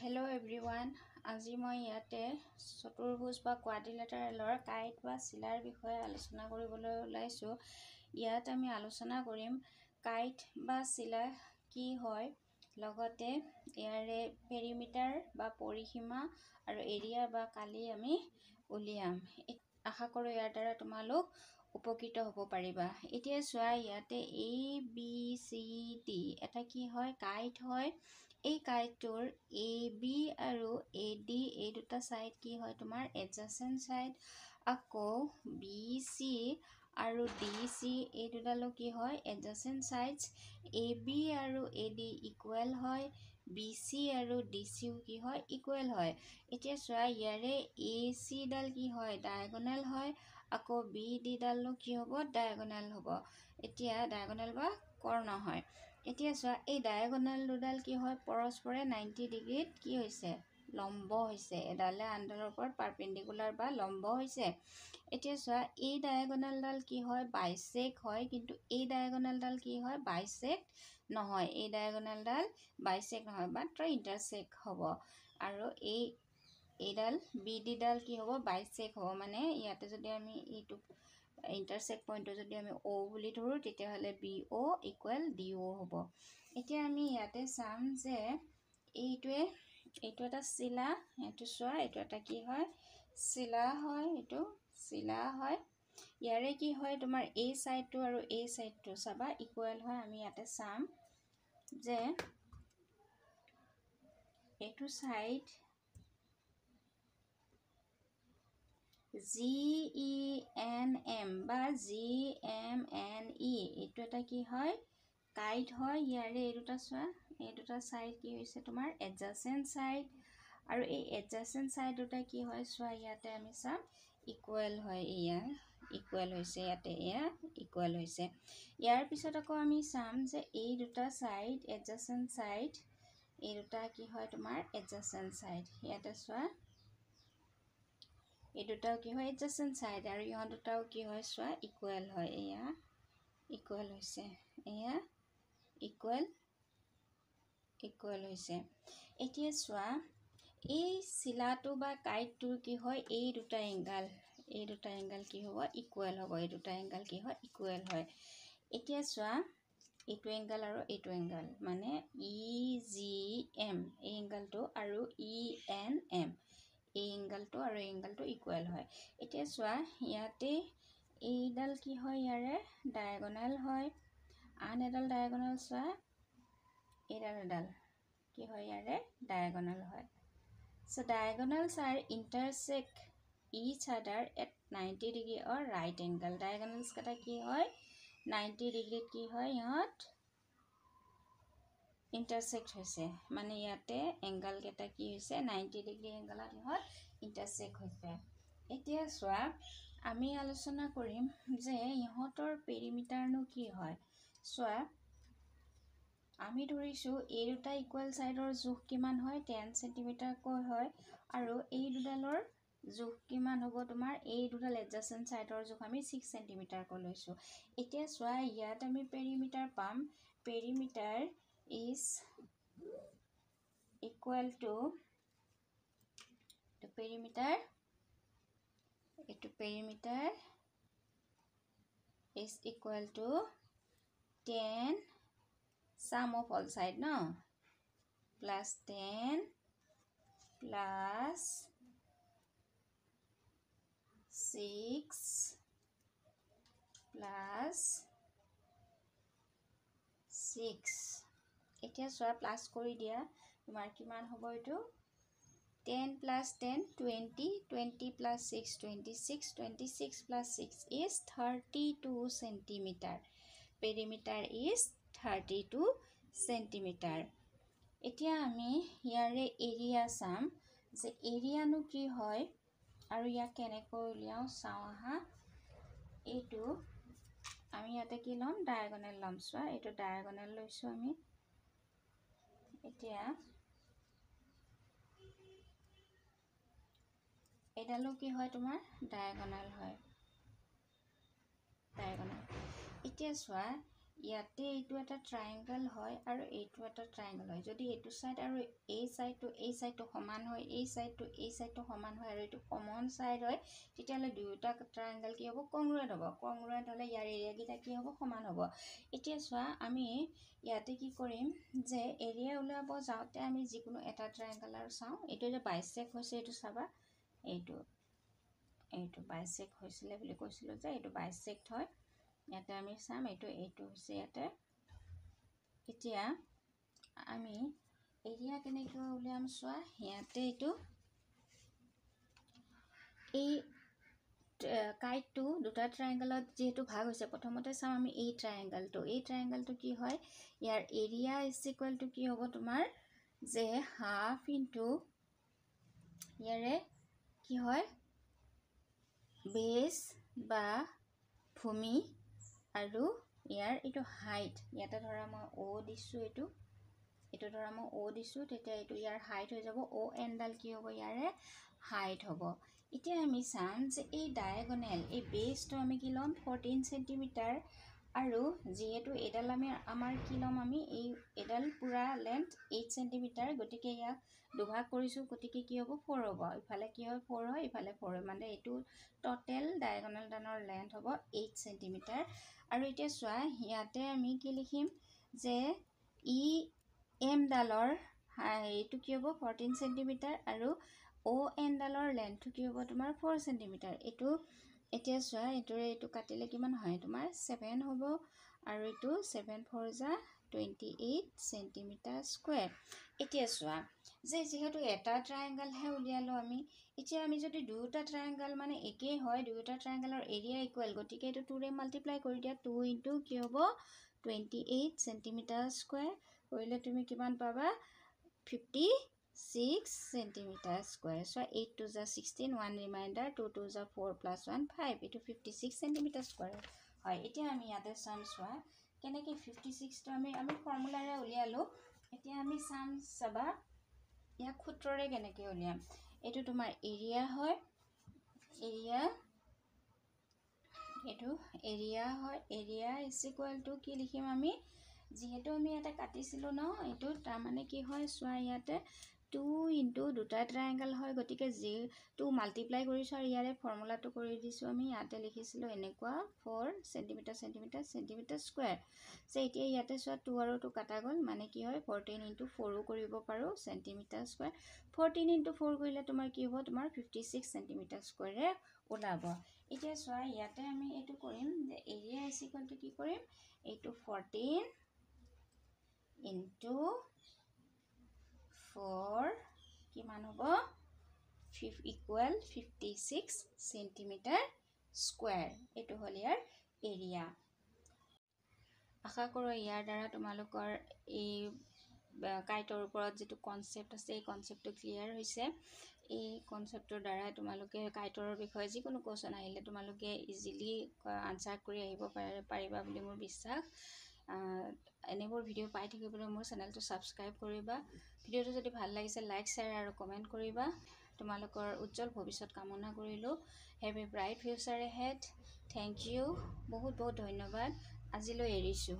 Hello everyone. আজি মই ইয়াতে চতুৰ্ভুজ বা কোৱাড্ৰিলেটাৰেলৰ কাইট বা চিলাৰ বিষয়ে আলোচনা কৰিবলৈ ওলাইছো। ইয়াত আমি আলোচনা কৰিম কাইট বা চিলা কি হয়, লগতে ইয়াৰে পেৰিমিটাৰ বা পৰিসীমা আৰু এৰিয়া বা কালি আমি উলিয়াম। আশা কৰো ইয়াৰ দ্বাৰা তোমালোক উপকৃত হ'ব পাৰিবা। এতিয়া চোৱা, ইয়াতে ABCD এটা কি হয়, কাইট হয়। এই কাইটটোৰ AB আৰু AD এই দুটা সাইড কি হয় তোমাৰ এডজাসেন্ট সাইড। আকৌ BC আৰু DC এই দুটালো কি হয় এডজাসেন্ট সাইডস। AB আৰু AD ইকুৱেল হয়, BC আৰু DCও কি হয় ইকুৱেল হয়। এতিয়া চোৱা, ইয়াৰে AC ডাল কি হয় ডায়াগোনাল হয়, আকৌ BD ডালনো কি হ'ব ডায়াগোনাল হ'ব। এতিয়া ডায়াগোনাল বা কৰ্ণ হয়। এতিয়া চোৱা, এই ডায়াগোনাল দুডাল কি হয় পৰস্পৰে 90 ডিগ্ৰীত কি হৈছে লম্ব হৈছে, এডালে আনডালৰ ওপৰত পাৰপেণ্ডিকুলাৰ বা লম্ব হৈছে। এতিয়া চোৱা, এই ডায়াগোনালডাল কি হয় বাইসেক হয়, কিন্তু এই ডায়াগোনালডাল কি হয় বাইসেক নহয়। এই ডায়াগোনালডাল বাইসেক নহয়, মাত্ৰ ইন্টাৰসেক্ট হ'ব। আৰু এইডাল BD ডাল কি হ'ব বাইসেক হ'ব। মানে ইয়াতে যদি আমি এইটো ইন্টাৰসেক্ট পইণ্টটো যদি আমি O বুলি ধৰো, তেতিয়াহ'লে BO ইকুৱেল DO হ'ব। এতিয়া আমি ইয়াতে চাম যে এইটো এটা চিলা, এইটো চোৱা, এইটো এটা কি হয় চিলা হয়, এইটো চিলা হয়। ইয়াৰে কি হয় তোমাৰ এই সাইডটো আৰু এই সাইডটো চাবা ইকুৱেল হয়। আমি ইয়াতে চাম যে এইটো সাইড GENM বা GMNE এইটো এটা কি হয় কাইট হয়। ইয়াৰে এই দুটা চোৱা, এই দুটা সাইড কি হৈছে তোমাৰ এডজাসেন্ট সাইড, আৰু এই এডজাসেন্ট সাইড দুটা কি হয় চোৱা, ইয়াতে আমি চাম ইকুৱেল হয়। এয়া ইকুৱেল হৈছে, ইয়াতে এয়া ইকুৱেল হৈছে। ইয়াৰ পিছত আকৌ আমি চাম যে এই দুটা সাইড এডজাসেন্ট সাইড, এই দুটা কি হয় তোমাৰ এডজাসেন্ট সাইড। ইয়াতে চোৱা, এই দুটাও কি হয় এডজাসেন্ট সাইড, আৰু ইহঁত দুটাও কি হয় চোৱা ইকুৱেল হয়। এয়া ইকুৱেল হৈছে, এয়া ইকুৱেল হৈছে। এতিয়া চোৱা, এই চিলাটো বা কাইটটোৰ কি হয় এই দুটা এংগল কি হ'ব ইকুৱেল হ'ব। এই দুটা এংগল কি হয় ইকুৱেল হয়। এতিয়া চোৱা, এইটো এংগল আৰু এইটো এংগল মানে EGM এই এংগলটো আৰু ENM এই এংগলটো আৰু এই এংগলটো ইকুৱেল হয়। এতিয়া চোৱা, ইয়াতে এইডাল কি হয় ইয়াৰে ডায়াগোনাল হয়, আন এডাল ডায়াগোনাল চোৱা, এডাল কি হয় ইয়াৰে ডায়াগোনাল হয়। So diagonals are intersect each other at 90 degree or right angle. Diagonals কাটা কি হয় 90 ডিগ্ৰীত কি হয় ইহঁত ইন্টাৰসেক্ট হৈছে, মানে ইয়াতে এংগল কেইটা কি হৈছে 90 ডিগ্ৰী এংগলত ইহঁত ইন্টাৰসেক্ট হৈছে। এতিয়া চোৱা, আমি আলোচনা কৰিম যে ইহঁতৰ পেৰিমিটাৰনো কি হয়। চোৱা, আমি ধৰিছো এই দুটা ইকুৱেল সাইডৰ জোখ কিমান হয় 10 সেন্টিমিটাৰ কৈ হয়, আৰু এই দুডালৰ জোখ কিমান হ'ব তোমাৰ এই দুডাল এডজাসেন্ট সাইডৰ জোখ আমি 6 সেন্টিমিটাৰ কৈ লৈছো। এতিয়া চোৱা, ইয়াত আমি পেৰিমিটাৰ পাম, perimeter is equal to perimeter is equal to 10 sum of all side no plus 10 plus 6 plus 6। এতিয়া চোৱা, প্লাস কৰি দিয়া, তোমাৰ কিমান হ'ব এইটো 10 plus 10 20, 20 plus 6 26, 26 plus 6 is 32 centimeter. Perimeter is 32 centimeter. এতিয়া আমি ইয়াৰে এৰিয়া চাম যে এৰিয়ানো কি হয় আৰু ইয়াক কেনেকৈ উলিয়াও চাওঁ আহা। এইটো আমি ইয়াতে কি ল'ম ডায়াগোনাল ল'ম। চোৱা, এইটো ডায়াগোনাল লৈছো আমি। এতিয়া এডালো কি হয় তোমাৰ ডায়াগোনাল হয়, ডায়াগোনাল। এতিয়া চোৱা, ইয়াতে এইটো এটা ট্ৰায়েংগল হয় আৰু এইটো এটা ট্ৰায়েংগল হয়। যদি এইটো ছাইড আৰু এই ছাইডটো সমান হয়, এই ছাইডটো সমান হয় আৰু এইটো কমন ছাইড হয়, তেতিয়াহ'লে দুয়োটা ট্ৰায়েংগল কি হ'ব? কংগ্ৰুৱেণ্ট হ'ব। কংগ্ৰুৱেণ্ট হ'লে ইয়াৰ এৰিয়াকেইটা কি হ'ব? সমান হ'ব। এতিয়া চোৱা, আমি ইয়াতে কি কৰিম যে এৰিয়া ওলাব যাওঁতে আমি যিকোনো এটা ট্ৰায়েংগল আৰু চাওঁ। এইটো যে বাইছেক হৈছে, এইটো চাবা, এইটো বাইছেক হৈছিলে বুলি কৈছিলোঁ যে এইটো বাইছেক্ট হয়। ইয়াতে আমি চাম, এইটো হৈছে ইয়াতে। এতিয়া আমি এৰিয়া কেনেকৈ উলিয়াম চোৱা, ইয়াতে এইটো এই কাইটটো দুটা ট্ৰায়েংগলত যিহেতু ভাগ হৈছে, প্ৰথমতে চাম আমি এই ট্ৰায়েংগলটো কি হয়, ইয়াৰ এৰিয়া ইজ ইকুৱেল টু কি হ'ব তোমাৰ, যে হাফ ইনটু ইয়াৰে কি হয়, বেছ বা ভূমি আৰু ইয়াৰ এইটো হাইট। ইয়াতে ধৰা মই অ' দিছোঁ, এইটো ধৰা মই অ' দিছোঁ, তেতিয়া এইটো ইয়াৰ হাইট হৈ যাব। অ' এনডাল কি হ'ব? ইয়াৰে হাইট হ'ব। এতিয়া আমি চাম যে এই ডায়েগনেল, এই বেছটো আমি কি ল'ম? 14 চেণ্টিমিটাৰ। আৰু যিহেতু এইডাল আমাৰ কি ল'ম? আমি এইডাল পূৰা লেন্থ 8 চেণ্টিমিটাৰ, গতিকে ইয়াক দুভাগ কৰিছোঁ, গতিকে কি হ'ব? 4 হ'ব। ইফালে কি হয়? 4 হয়, ইফালে 4 হয়, মানে এইটো টোটেল ডায়েগনেলডালৰ লেন্থ হ'ব 8 চেণ্টিমিটাৰ। আৰু এতিয়া চোৱা, ইয়াতে আমি কি লিখিম যে এমডালৰ এইটো কি হ'ব? 14 চেণ্টিমিটাৰ আৰু এনডালৰ লেন্থটো কি হ'ব? তোমাৰ 4 চেণ্টিমিটাৰ। এইটো এতিয়া চোৱা, এইটো কাটিলে কিমান হয়? তোমাৰ 7 হ'ব। আৰু এইটো 7 4 জা 28 চেণ্টিমিটাৰ স্কুৱেৰ। এতিয়া চোৱা যে যিহেতু এটা ট্ৰায়েংগলহে উলিয়ালোঁ আমি, এতিয়া আমি যদি দুয়োটা ট্ৰায়েংগল মানে একেই হয়, দুয়োটা ট্ৰায়েংগলৰ এৰিয়া ইকুৱেল, গতিকে এইটো 2ৰে মাল্টিপ্লাই কৰি দিয়া। 2 ইনটু কি হ'ব? 28 চেণ্টিমিটাৰ স্কুৱেৰ কৰিলে তুমি কিমান পাবা? 56 চেণ্টিমিটাৰ স্কুৱেৰ। চ' 8 2 জা 16, 1 ৰিমাইণ্ডাৰ, 2 2 জা 4 + 1 5, এইটো 56 চেণ্টিমিটাৰ স্কুৱেৰ হয়। এতিয়া আমি ইয়াতে চাম, চোৱা কেনেকৈ 56টো আমি ফৰ্মুলাৰে উলিয়ালোঁ। এতিয়া আমি চাবা ইয়াক সূত্ৰৰে কেনেকৈ উলিয়াম। এইটো তোমাৰ এৰিয়া হয়, এৰিয়া ইজ ইকুৱেল টু কি লিখিম আমি, যিহেতু আমি ইয়াতে কাটিছিলোঁ ন, এইটো তাৰমানে কি হয়, চোৱা ইয়াতে 2 ইনটু দুটা ট্ৰায়েংগল হয়, গতিকে যিটো মাল্টিপ্লাই কৰিছোঁ আৰু ইয়াৰে ফৰ্মুলাটো কৰি দিছোঁ আমি। ইয়াতে লিখিছিলোঁ এনেকুৱা 4 চেণ্টিমিটাৰ স্কুৱেৰ। যে এতিয়া ইয়াতে চোৱা 2 আৰু 2 কাটা গ'ল, মানে কি হয় 14 ইনটু 4ও কৰিব পাৰোঁ চেণ্টিমিটাৰ স্কুৱেৰ। 14 ইনটু 4 কৰিলে তোমাৰ কি হ'ব? তোমাৰ 56 চেণ্টিমিটাৰ স্কুৱেৰে ওলাব। এতিয়া চোৱা, ইয়াতে আমি এইটো কৰিম যে এৰিয়া ইজ ইকুৱেল টু কি কৰিম, এইটো 14 ইনটু 4 কিমান হ'ব? Equal 56 centimetre square. এইটো হ'ল ইয়াৰ এৰিয়া। আশা কৰোঁ ইয়াৰ দ্বাৰা তোমালোকৰ এই কাইটৰ ওপৰত যিটো কনচেপ্ট আছে, এই কনচেপ্টটো ক্লিয়াৰ হৈছে। এই কনচেপ্টৰ দ্বাৰাই তোমালোকে কাইটৰ বিষয়ে যিকোনো কুৱেশ্যন আহিলে তোমালোকে ইজিলি আনচাৰ কৰি আহিব পাৰিবা বুলি মোৰ বিশ্বাস। এনেবোৰ ভিডিঅ' পাই থাকিবলৈ মোৰ চেনেলটো ছাবস্ক্ৰাইব কৰিবা। ভিডিঅ'টো যদি ভাল লাগিছে লাইক, শ্বেয়াৰ আৰু কমেণ্ট কৰিবা। তোমালোকৰ উজ্জ্বল ভৱিষ্যত কামনা কৰিলোঁ। Have a bright future ahead. Thank you, বহুত বহুত ধন্যবাদ। আজিলৈ এৰিছোঁ।